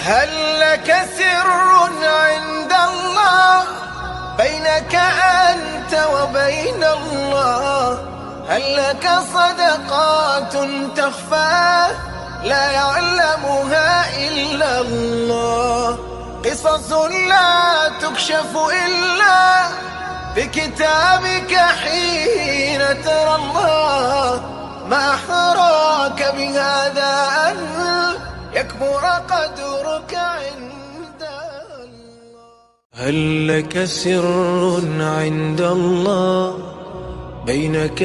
هل لك سر عند الله بينك أنت وبين الله؟ هل لك صدقات تخفى لا يعلمها إلا الله؟ قصص لا تكشف إلا بكتابك حين ترى الله. ما أحراك بهذا أن يكبر قدرك عند الله. هل لك سر عند الله بينك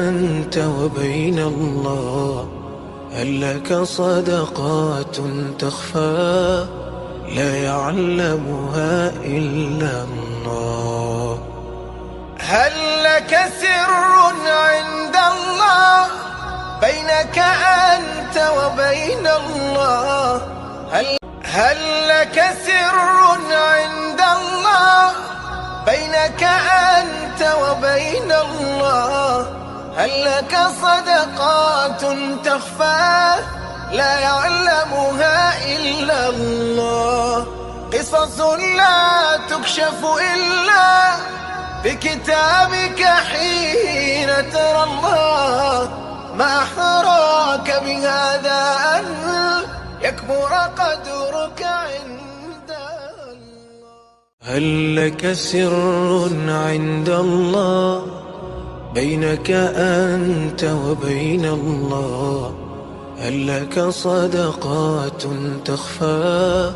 أنت وبين الله؟ هل لك صدقات تخفى لا يعلمها إلا الله؟ هل لك سر عند الله بينك أنت وبين الله؟ هل لك سر عند الله بينك أنت وبين الله؟ هل لك صدقات تخفى لا يعلمها إلا الله؟ قصص لا تكشف إلا بكتابك حين ترى الله. ما أحراك بهذا أن يكبر قدرك عند الله. هل لك سر عند الله بينك أنت وبين الله؟ هل لك صدقات تخفى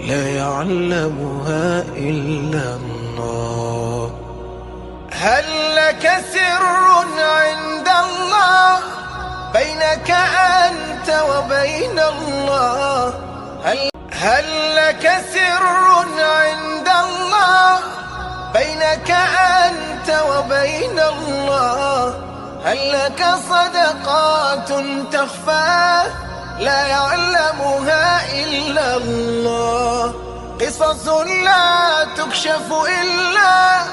لا يعلمها إلا الله؟ هل لك سر عند الله بينك أنت وبين الله؟ هل لك سر عند الله بينك أنت وبين الله؟ هل لك صدقات تخفى لا يعلمها إلا الله؟ قصص لا تكشف إلا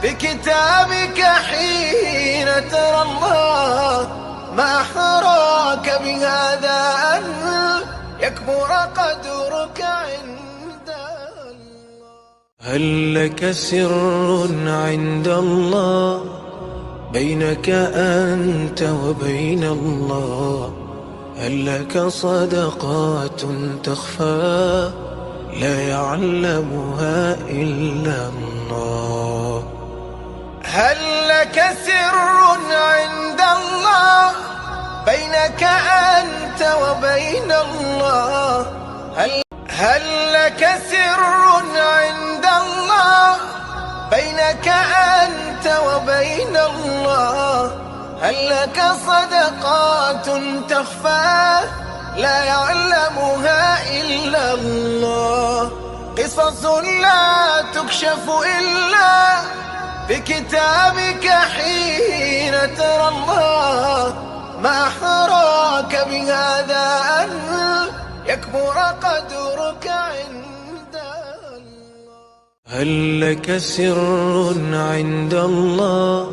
بكتابك حين ترى الله. ما أحراك بهذا أن يكبر قدرك عند الله. هل لك سر عند الله بينك أنت وبين الله؟ هل لك صدقات تخفى لا يعلمها إلا الله؟ هل لك سر عند الله بينك أنت وبين الله؟ هل لك سر عند الله بينك أنت وبين الله؟ هل لك صدقات تخفى لا يعلمها إلا الله؟ قصص لا تكشف إلا بكتابك حين ترى الله. ما أحراك بهذا أن يكبر قدرك عند الله. هل لك سر عند الله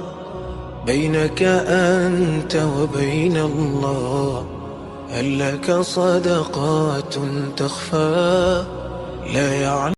بينك أنت وبين الله؟ هل لك صدقات تخفى لا يعلم